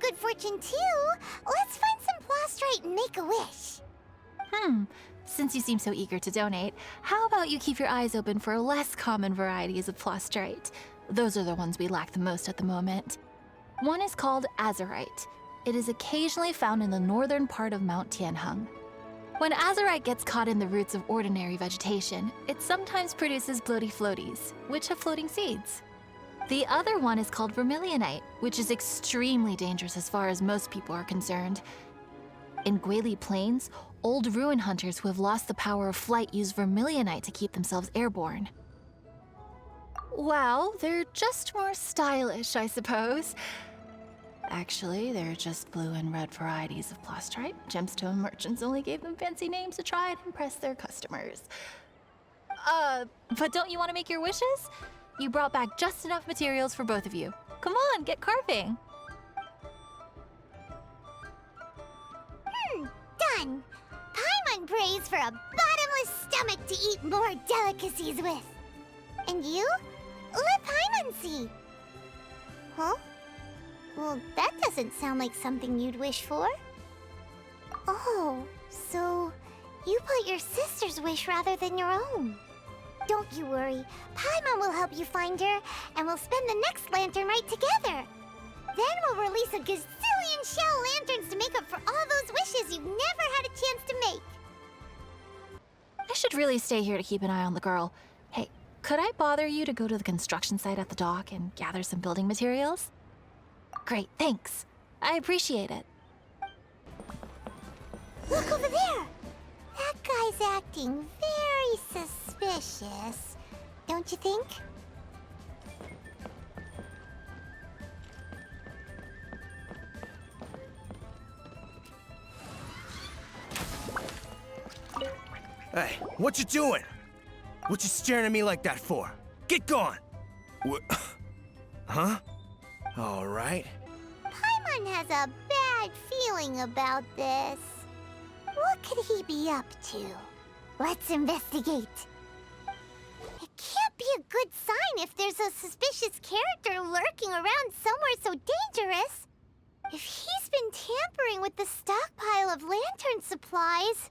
good fortune too. Let's find some plastrite and make a wish. Since you seem so eager to donate, how about you keep your eyes open for less common varieties of plastrite? Those are the ones we lack the most at the moment. One is called azurite. It is occasionally found in the northern part of Mount Tianheng. When azurite gets caught in the roots of ordinary vegetation, it sometimes produces bloaty floaties, which have floating seeds. The other one is called vermilionite, which is extremely dangerous as far as most people are concerned. In Guili Plains, old ruin hunters who have lost the power of flight use vermilionite to keep themselves airborne. Well, they're just more stylish, I suppose. Actually, they're just blue and red varieties of plastrite. Gemstone merchants only gave them fancy names to try and impress their customers. But don't you want to make your wishes? You brought back just enough materials for both of you. Come on, get carving. Done. Paimon prays for a bottomless stomach to eat more delicacies with. And you? Let Paimon see. Huh? Well, that doesn't sound like something you'd wish for. Oh, so you put your sister's wish rather than your own. Don't you worry. Paimon will help you find her, and we'll spend the next lantern right together. Then we'll release a gazillion shell lanterns to make up for all those wishes you've never had a chance to make. I should really stay here to keep an eye on the girl. Hey, could I bother you to go to the construction site at the dock and gather some building materials? Great, thanks. I appreciate it. Look over there! That guy's acting very suspicious, don't you think? Hey, what you doing? What you staring at me like that for? Get gone! Huh? All right. Paimon has a bad feeling about this. What could he be up to? Let's investigate. It can't be a good sign if there's a suspicious character lurking around somewhere so dangerous. If he's been tampering with the stockpile of lantern supplies...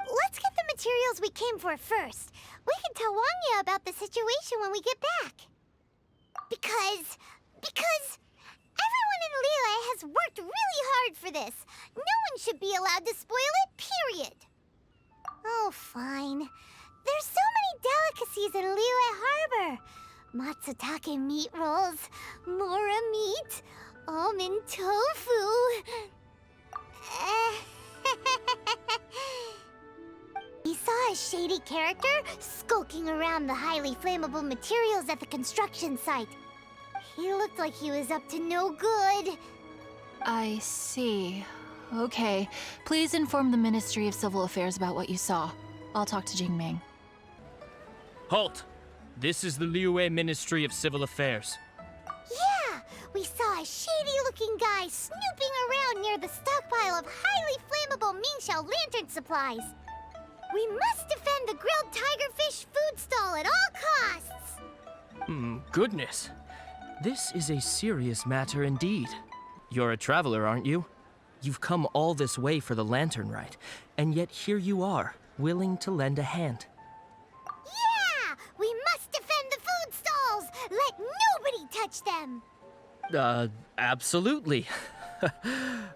Let's get the materials we came for first. We can tell Wangya about the situation when we get back. Because everyone in Liyue has worked really hard for this. No one should be allowed to spoil it, period. Oh, fine. There's so many delicacies in Liyue Harbor. Matsutake meat rolls, mora meat, almond tofu. We saw a shady character skulking around the highly flammable materials at the construction site. He looked like he was up to no good. I see. Okay. Please inform the Ministry of Civil Affairs about what you saw. I'll talk to Jingming. Halt! This is the Liyue Ministry of Civil Affairs. Yeah! We saw a shady-looking guy snooping around near the stockpile of highly flammable Mingxiao lantern supplies. We must defend the grilled tigerfish food stall at all costs! Goodness. This is a serious matter indeed. You're a traveler, aren't you? You've come all this way for the lantern rite, and yet here you are, willing to lend a hand. Yeah! We must defend the food stalls! Let nobody touch them! Absolutely. You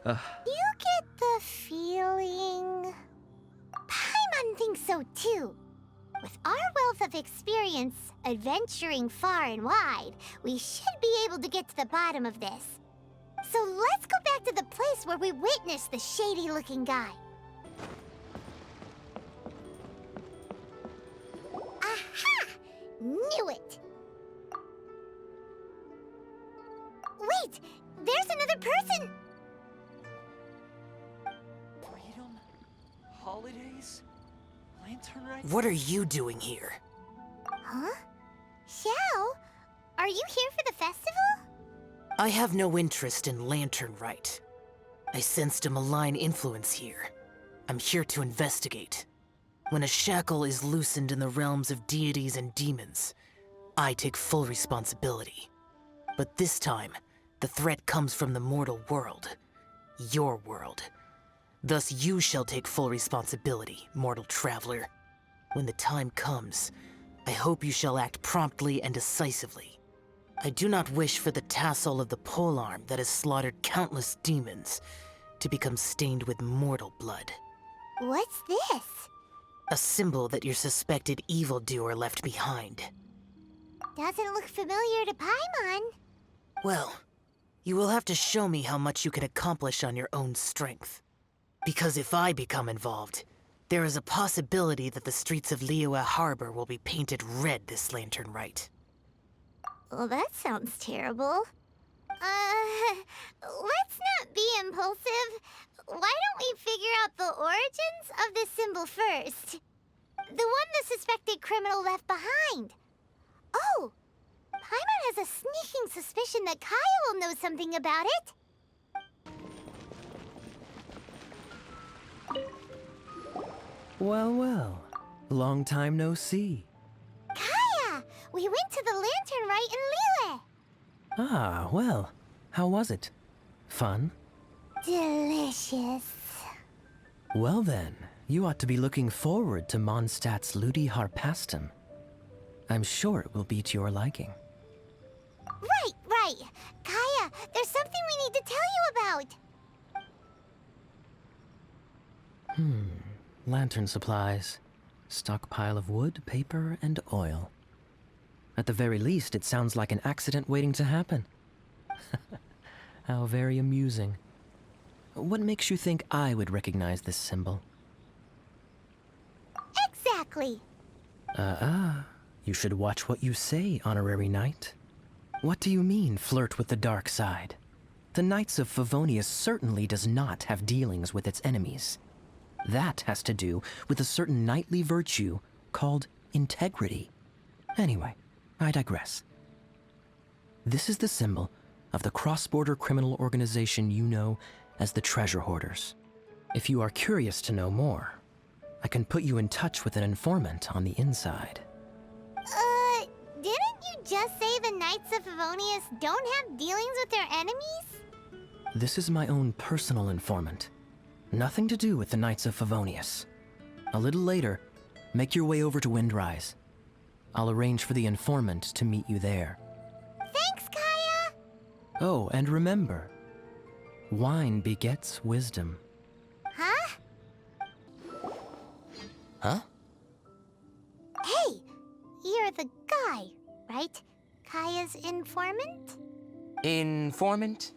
get the feeling... Paimon thinks so too. With our wealth of experience, adventuring far and wide, we should be able to get to the bottom of this. So let's go back to the place where we witnessed the shady-looking guy. Aha! Knew it! Wait! There's another person! Freedom? Holidays? Lantern rites? What are you doing here? Huh? Xiao? Are you here for the festival? I have no interest in Lantern Rite. I sensed a malign influence here. I'm here to investigate. When a shackle is loosened in the realms of deities and demons, I take full responsibility. But this time, The threat comes from the mortal world. Your world. Thus you shall take full responsibility, mortal traveler. When the time comes, I hope you shall act promptly and decisively. I do not wish for the tassel of the polearm that has slaughtered countless demons to become stained with mortal blood. What's this? A symbol that your suspected evildoer left behind. Doesn't look familiar to Paimon. Well, you will have to show me how much you can accomplish on your own strength. Because if I become involved, there is a possibility that the streets of Liyue Harbor will be painted red this lantern rite. Well, that sounds terrible. Let's not be impulsive. Why don't we figure out the origins of this symbol first? The one the suspected criminal left behind. Oh! Paimon has a sneaking suspicion that Kaya will know something about it. Well, well. Long time no see. Kaya! We went to the lantern rite in Liyue. Ah, well. How was it? Fun? Delicious. Well then, you ought to be looking forward to Mondstadt's Ludi Harpastum. I'm sure it will be to your liking. Right. Kaya, there's something we need to tell you about. Lantern supplies. Stockpile of wood, paper, and oil. At the very least, it sounds like an accident waiting to happen. How very amusing. What makes you think I would recognize this symbol? Exactly. You should watch what you say, honorary knight. What do you mean, flirt with the dark side? The Knights of Favonius certainly does not have dealings with its enemies. That has to do with a certain knightly virtue called integrity. Anyway, I digress. This is the symbol of the cross-border criminal organization you know as the Treasure Hoarders. If you are curious to know more, I can put you in touch with an informant on the inside. Didn't you just say the Knights of Favonius don't have dealings with their enemies? This is my own personal informant. Nothing to do with the Knights of Favonius. A little later, make your way over to Windrise. I'll arrange for the informant to meet you there. Thanks, Kaya! Oh, and remember, wine begets wisdom. Huh? Huh? Hey! You're the guy, right? Kaya's informant? Informant?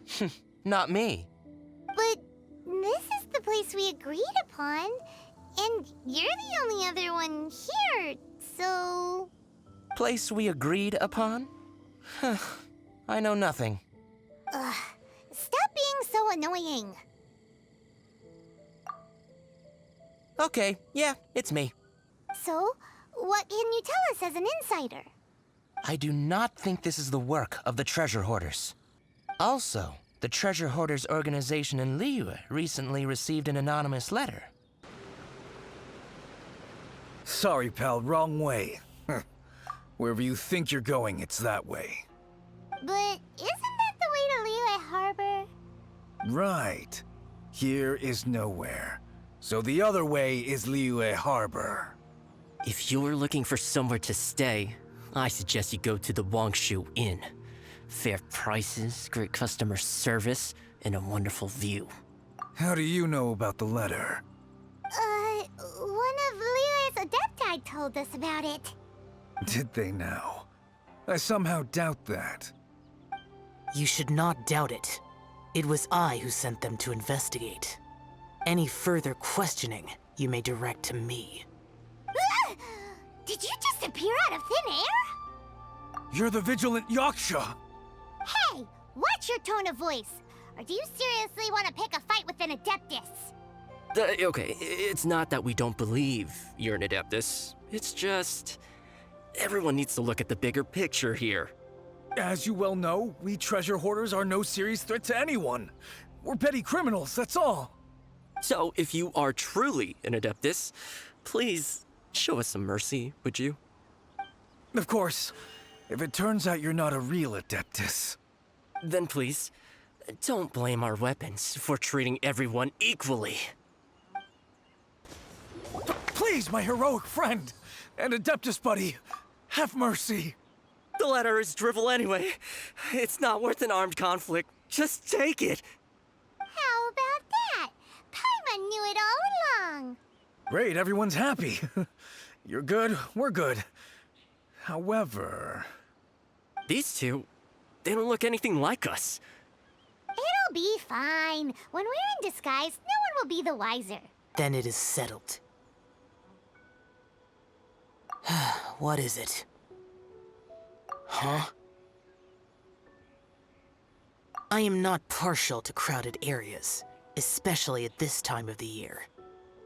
Not me. But this is the place we agreed upon, and you're the only other one here, so... Place we agreed upon? I know nothing. Ugh, stop being so annoying. Okay, yeah, it's me. So, what can you tell us as an insider? I do not think this is the work of the Treasure Hoarders. Also, the Treasure Hoarders organization in Liyue recently received an anonymous letter. Sorry, pal, wrong way. Wherever you think you're going, it's that way. But isn't that the way to Liyue Harbor? Right. Here is nowhere. So the other way is Liyue Harbor. If you're looking for somewhere to stay, I suggest you go to the Wangshu Inn. Fair prices, great customer service, and a wonderful view. How do you know about the letter? One of Liyue's Adepti told us about it. Did they now? I somehow doubt that. You should not doubt it. It was I who sent them to investigate. Any further questioning you may direct to me. Did you just appear out of thin air? You're the vigilant Yaksha! Hey, watch your tone of voice. Or do you seriously want to pick a fight with an Adeptus? Okay, it's not that we don't believe you're an Adeptus. It's just... everyone needs to look at the bigger picture here. As you well know, we treasure hoarders are no serious threat to anyone. We're petty criminals, that's all. So, if you are truly an Adeptus, please show us some mercy, would you? Of course, if it turns out you're not a real Adeptus. Then please, don't blame our weapons for treating everyone equally. Please, my heroic friend and Adeptus buddy, have mercy. The latter is drivel anyway. It's not worth an armed conflict. Just take it. How about that? Paimon knew it all along. Great, everyone's happy. You're good, we're good. However... These two, they don't look anything like us. It'll be fine. When we're in disguise, no one will be the wiser. Then it is settled. What is it? Huh? I am not partial to crowded areas, especially at this time of the year.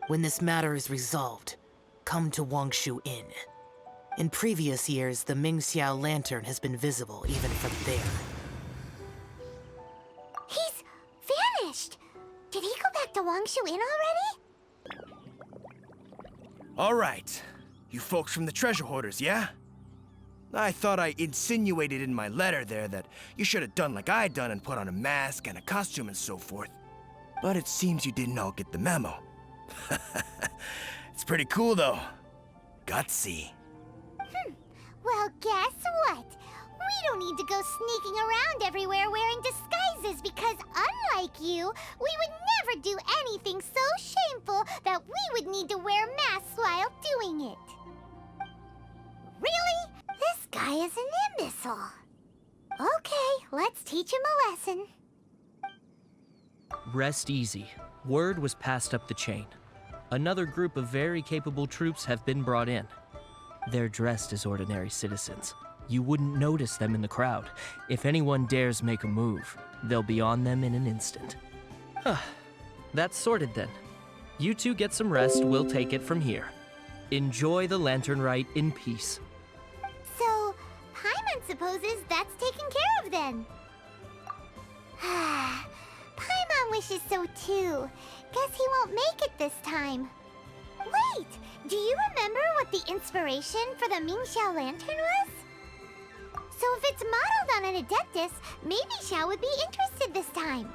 When this matter is resolved, come to Wangshu Inn. In previous years, the Mingxiao lantern has been visible even from there. He's vanished. Did he go back to Wangshu Inn already? All right. You folks from the treasure hoarders, yeah? I thought I insinuated in my letter there that you should have done like I done and put on a mask and a costume and so forth. But it seems you didn't all get the memo. It's pretty cool, though. Gutsy. Well, guess what? We don't need to go sneaking around everywhere wearing disguises because unlike you, we would never do anything so shameful that we would need to wear masks while doing it. Really? This guy is an imbecile. Okay, let's teach him a lesson. Rest easy. Word was passed up the chain. Another group of very capable troops have been brought in. They're dressed as ordinary citizens. You wouldn't notice them in the crowd. If anyone dares make a move, they'll be on them in an instant. That's sorted then. You two get some rest, we'll take it from here. Enjoy the Lantern Rite in peace. So, Paimon supposes that's taken care of then. Paimon wishes so too. Guess he won't make it this time. Wait, do you remember what the inspiration for the Mingxiao lantern was? So if it's modeled on an Adeptus, maybe Xiao would be interested this time.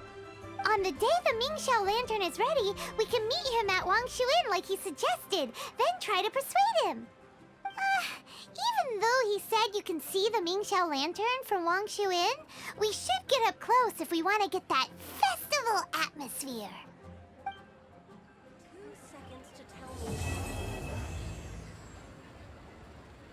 On the day the Mingxiao lantern is ready, we can meet him at Wangshu Inn like he suggested, then try to persuade him. Even though he said you can see the Mingxiao lantern from Wangshu Inn, we should get up close if we want to get that festival atmosphere.